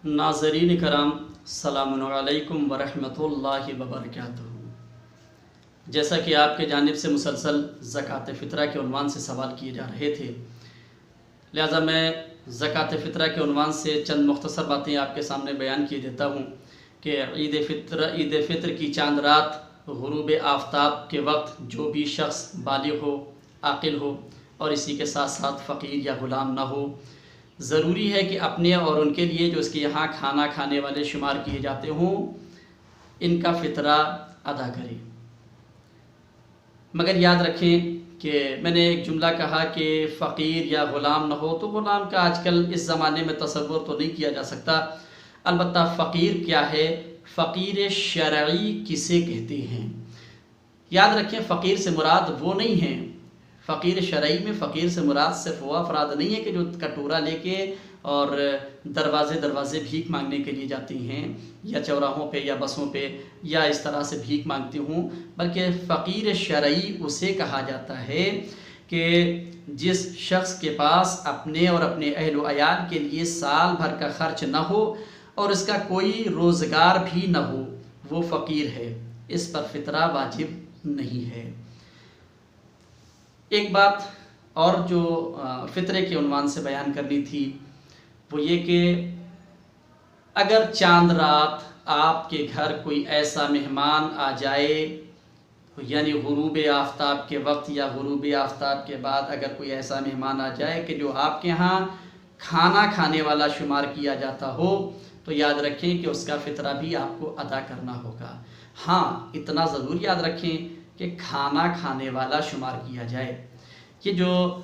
नाज़रीन करام, सलामुन अलैकुम वरहमतुल्लाहि वबरकातुहू। जैसा कि आपके जानिब से मुसलसल ज़कात फ़ितरा के उन्वान से सवाल किए जा रहे थे, लिहाजा मैं ज़कात फ़ितरा के उन्वान से चंद मुख्तसर बातें आपके सामने बयान किए देता हूँ कि ईद फ़ित्र की चांद रात गुरूब आफ्ताब के वक्त जो भी शख्स बालिग़ हो, आक़िल हो और इसी के साथ साथ फ़कीर या ग़ुलाम ना हो, ज़रूरी है कि अपने और उनके लिए जो इसके यहाँ खाना खाने वाले शुमार किए जाते हों, इनका फ़ितरा अदा करें। मगर याद रखें कि मैंने एक जुमला कहा कि फ़कीर या ग़ुलाम ना हो, तो ग़ुलाम का आजकल इस ज़माने में तसव्वुर तो नहीं किया जा सकता। अलबत्ता फ़कीर क्या है, फ़कीर शरई किसे कहते हैं। याद रखें, फ़कीर से मुराद वो नहीं है, फ़कीर शरई में फ़कीर से मुराद सिर्फ वो अफराद नहीं है कि जो कटोरा लेके और दरवाज़े दरवाज़े भीख मांगने के लिए जाती हैं या चौराहों पे या बसों पे या इस तरह से भीख मांगती हूँ, बल्कि फ़कीर शरई उसे कहा जाता है कि जिस शख्स के पास अपने और अपने अहल व अयाल के लिए साल भर का ख़र्च न हो और इसका कोई रोज़गार भी न हो, वो फ़कीर है, इस पर फ़ितरा वाजिब नहीं है। एक बात और जो फ़ितरे के उन्वान से बयान करनी थी वो ये कि अगर चांद रात आपके घर कोई ऐसा मेहमान आ जाए, यानी गुरूब आफ्ताब के वक्त या गुरूब आफ्ताब के बाद अगर कोई ऐसा मेहमान आ जाए कि जो आपके यहाँ खाना खाने वाला शुमार किया जाता हो, तो याद रखें कि उसका फ़ितरा भी आपको अदा करना होगा। हाँ, इतना ज़रूर याद रखें कि खाना खाने वाला शुमार किया जाए। कि जो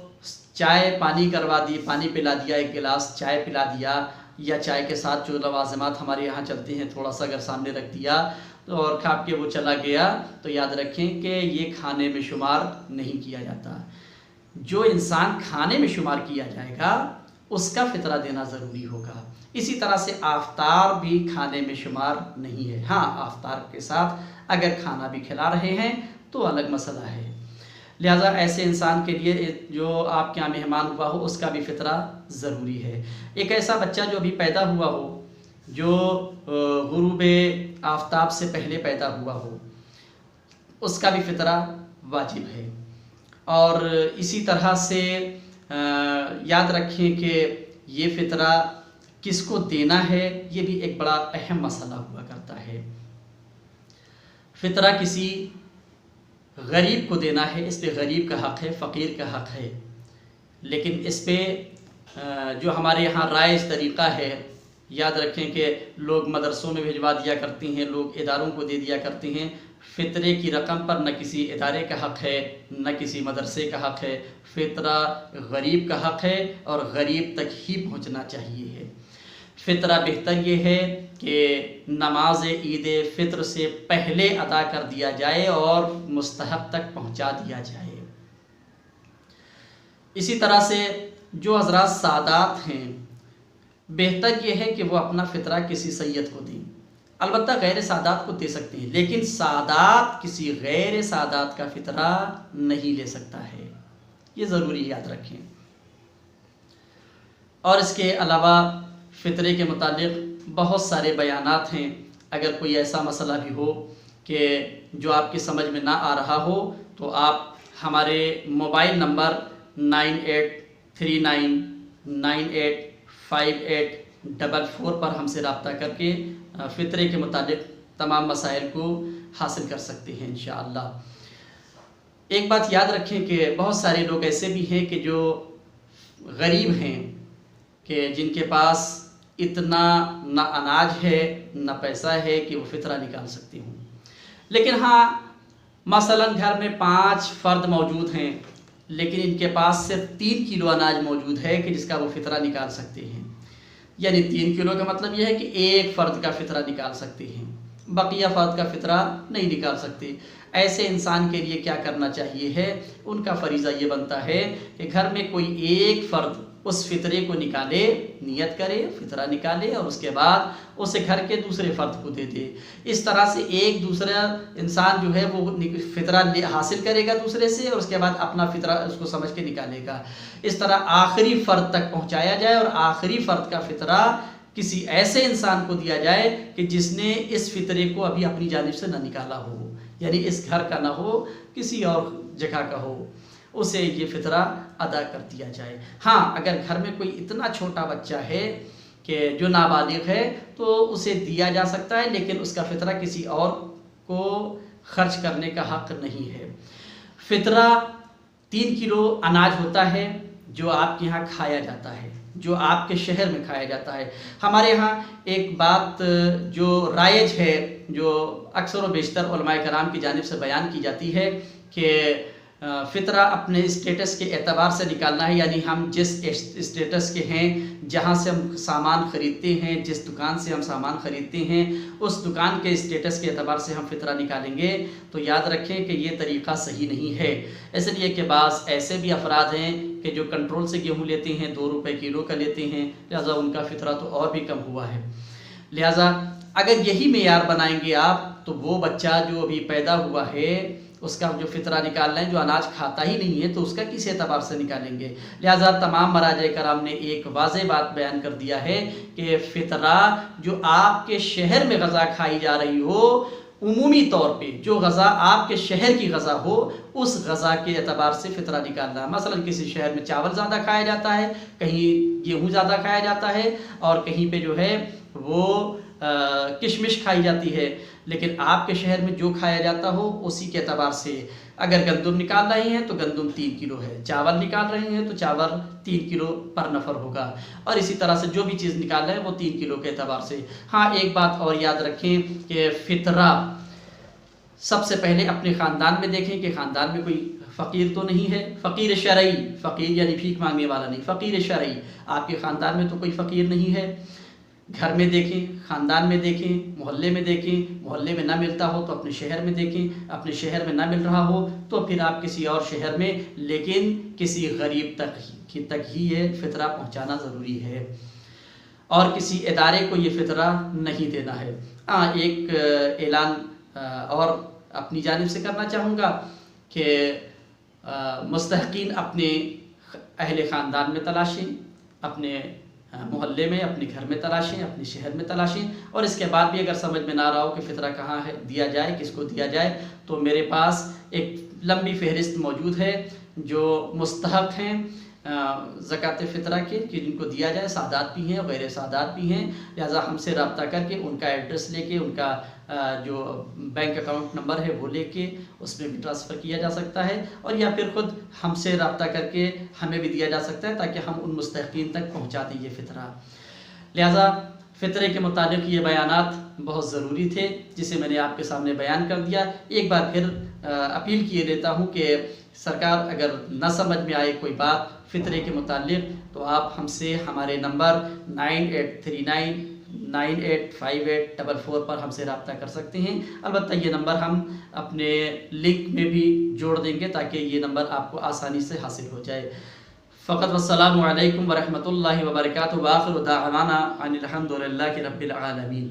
चाय पानी करवा दी, पानी पिला दिया, एक गिलास चाय पिला दिया, या चाय के साथ जो लवाज़िमात हमारे यहाँ चलते हैं थोड़ा सा अगर सामने रख दिया तो और खा के वो चला गया, तो याद रखें कि ये खाने में शुमार नहीं किया जाता। जो इंसान खाने में शुमार किया जाएगा उसका फ़ितरा देना ज़रूरी होगा। इसी तरह से आफ्तार भी खाने में शुमार नहीं है। हाँ, आफ्तार के साथ अगर खाना भी खिला रहे हैं तो अलग मसला है। लिहाजा ऐसे इंसान के लिए जो आपके यहाँ मेहमान हुआ हो उसका भी फ़ितरा ज़रूरी है। एक ऐसा बच्चा जो अभी पैदा हुआ हो, जो गुरूब आफ्ताब से पहले पैदा हुआ हो, उसका भी फ़ितरा वाजिब है। और इसी तरह से याद रखें कि ये फ़ितरा किसको देना है, ये भी एक बड़ा अहम मसला हुआ करता है। फ़ितरा किसी गरीब को देना है, इस पे गरीब का हक़ है, फ़कीर का हक़ है, लेकिन इस पे जो हमारे यहाँ राइज तरीक़ा है, याद रखें कि लोग मदरसों में भिजवा दिया करते हैं, लोग इदारों को दे दिया करते हैं। फ़ितरे की रकम पर न किसी इदारे का हक़ है न किसी मदरसे का हक़ है। फ़ितरा गरीब का हक़ है और गरीब तक ही पहुँचना चाहिए है। फ़ितरा बेहतर ये है कि नमाज ईद फ़ित्र से पहले अदा कर दिया जाए और मुस्तहब तक पहुँचा दिया जाए। इसी तरह से जो हज़रात सादात हैं, बेहतर ये है कि वो अपना फ़ितरा किसी सैयद को दें। अलबत्ता गैर सादात को दे सकते हैं, लेकिन सादात किसी गैर सादात का फ़ितरा नहीं ले सकता है, ये ज़रूरी याद रखें। और इसके अलावा फ़ितरे के मुतालिक बहुत सारे बयानात हैं। अगर कोई ऐसा मसला भी हो कि जो आपकी समझ में ना आ रहा हो, तो आप हमारे मोबाइल नंबर 9839985844 पर हमसे रब्ता करके फ़ितरे के मुतालिक तमाम मसाइल को हासिल कर सकते हैं इंशाअल्लाह। एक बात याद रखें कि बहुत सारे लोग ऐसे भी हैं कि जो गरीब हैं, कि जिनके पास इतना ना अनाज है ना पैसा है कि वो फ़ितरा निकाल सकते हों, लेकिन हाँ मसलन घर में 5 फ़र्द मौजूद हैं, लेकिन इनके पास सिर्फ 3 किलो अनाज मौजूद है कि जिसका वो फ़ितरा निकाल सकते हैं। यानी 3 किलो का मतलब यह है कि एक फ़र्द का फ़ितरा निकाल सकते हैं, बकिया फ़र्द का फ़ितरा नहीं निकाल सकते। ऐसे इंसान के लिए क्या करना चाहिए है, उनका फ़रीज़ा ये बनता है कि घर में कोई एक फ़र्द उस फ़ितरे को निकाले, नियत करे, फ़ितरा निकाले और उसके बाद उसे घर के दूसरे फ़र्द को दे दे। इस तरह से एक दूसरा इंसान जो है वो फ़ितरा हासिल करेगा दूसरे से और उसके बाद अपना फ़ितरा उसको समझ के निकालेगा। इस तरह आखिरी फ़र्द तक पहुँचाया जाए और आखिरी फ़र्द का फ़ितरा کسی ایسے انسان کو دیا جائے کہ جس نے اس فطرے کو ابھی اپنی جانب سے نہ نکالا ہو، یعنی اس گھر کا نہ ہو، کسی اور جگہ کا ہو، اسے یہ فطرہ ادا کر دیا جائے۔ ہاں اگر گھر میں کوئی اتنا چھوٹا بچہ ہے کہ جو نابالغ ہے تو اسے دیا جا سکتا ہے، لیکن اس کا فطرہ کسی اور کو خرچ کرنے کا حق نہیں ہے۔ فطرہ 3 کلو اناج ہوتا ہے جو آپ کے یہاں کھایا جاتا ہے، جو آپ کے شہر میں کھایا جاتا ہے۔ ہمارے یہاں ایک بات جو رائج ہے، جو اکثر و بیشتر علماء کرام کی جانب سے بیان کی جاتی ہے کہ فطرہ اپنے اسٹیٹس کے اعتبار سے نکالنا ہے، یعنی ہم جس اسٹیٹس کے ہیں، جہاں سے ہم سامان خریدتے ہیں، جس دکان سے ہم سامان خریدتے ہیں، اس دکان کے اسٹیٹس کے اعتبار سے ہم فطرہ نکالیں گے، تو یاد رکھیں کہ یہ طریقہ صحیح نہیں ہے۔ اس لیے کہ بعض ایسے بھی افراد ہیں کہ جو کنٹرول سے گیہوں لیتے ہیں، 2 روپے کلو کا لیتے ہیں، لہٰذا ان کا فطرہ تو اور بھی کم ہوا ہے۔ لہٰذا اگر یہی معیار بنائیں گے آپ، تو وہ بچہ جو ابھی پیدا ہوا ہے اس کا جو فطرہ نکالنا ہے، جو اناج کھاتا ہی نہیں ہے، تو اس کا کس اعتبار سے نکالیں گے؟ لہٰذا تمام مراجع کرام نے ایک واضح بات بیان کر دیا ہے کہ فطرہ جو آپ کے شہر میں غذا کھائی جا رہی ہو، عمومی طور پہ جو غذا آپ کے شہر کی غذا ہو، اس غذا کے اعتبار سے فطرہ نکالنا ہے۔ مثلا کسی شہر میں چاول زیادہ کھایا جاتا ہے، کہیں گیہوں زیادہ کھایا جاتا ہے، اور کہیں پہ جو ہے وہ کشمش کھائی جاتی ہے، لیکن آپ کے شہر میں جو کھایا جاتا ہو اسی کے اعتبار سے اگر گندم نکال رہے ہیں تو گندم 3 کلو ہے، چاول نکال رہے ہیں تو چاول 3 کلو پر نفر ہوگا، اور اسی طرح سے جو بھی چیز نکال رہے ہیں وہ 3 کلو کے اعتبار سے۔ ہاں ایک بات اور یاد رکھیں کہ فطرہ سب سے پہلے اپنے خاندان میں دیکھیں کہ خاندان میں کوئی فقیر تو نہیں ہے، فقیر شرعی، فقیر یعنی بھیک مانگنے والا نہیں، فقیر شرعی، آپ کے خاندان میں تو کوئی فقیر نہیں ہے۔ گھر میں دیکھیں، خاندان میں دیکھیں، محلے میں دیکھیں، محلے میں نہ ملتا ہو تو اپنے شہر میں دیکھیں، اپنے شہر میں نہ مل رہا ہو تو پھر آپ کسی اور شہر میں، لیکن کسی غریب تک ہی یہ فطرہ پہنچانا ضروری ہے، اور کسی ادارے کو یہ فطرہ نہیں دینا ہے۔ ایک اعلان اور اپنی جانب سے کرنا چاہوں گا کہ مستحقین اپنے اہل خاندان میں تلاشیں، اپنے محلے میں، اپنے گھر میں تلاشیں، اپنے شہر میں تلاشیں، اور اس کے بعد بھی اگر سمجھ میں نہ رہا ہو کہ فطرہ کہاں ہے دیا جائے، کس کو دیا جائے، تو میرے پاس ایک لمبی فہرست موجود ہے جو مستحق ہیں زکوٰۃ فطرہ کے، کہ جن کو دیا جائے، سادات بھی ہیں، غیر سادات بھی ہیں، لہٰذا ہم سے رابطہ کر کے ان کا ایڈریس لے کے، ان کا جو بینک اکاؤنٹ نمبر ہے وہ لے کے اس میں بھی ٹرانسفر کیا جا سکتا ہے، اور یا پھر خود ہم سے رابطہ کر کے ہمیں بھی دیا جا سکتا ہے تاکہ ہم ان مستحقین تک پہنچا دیں یہ فطرہ۔ لہٰذا فطرے کے متعلق یہ بیانات بہت ضروری تھے جسے میں نے آپ کے سامنے بیان کر دیا۔ ایک بار پھر اپیل کیے دیتا ہوں کہ سرکار اگر نہ سمجھ میں آئے کوئی بات فطرے کے متعلق تو آپ ہم سے ہمارے نمبر 9839985844 پر ہم سے رابطہ کر سکتے ہیں۔ البتہ یہ نمبر ہم اپنے لنک میں بھی جوڑ دیں گے تاکہ یہ نمبر آپ کو آسانی سے حاصل ہو جائے۔ فقط والسلام علیکم ورحمۃ اللہ وبرکاتہ، وآخر دعوانا ان الحمد للہ رب العالمین۔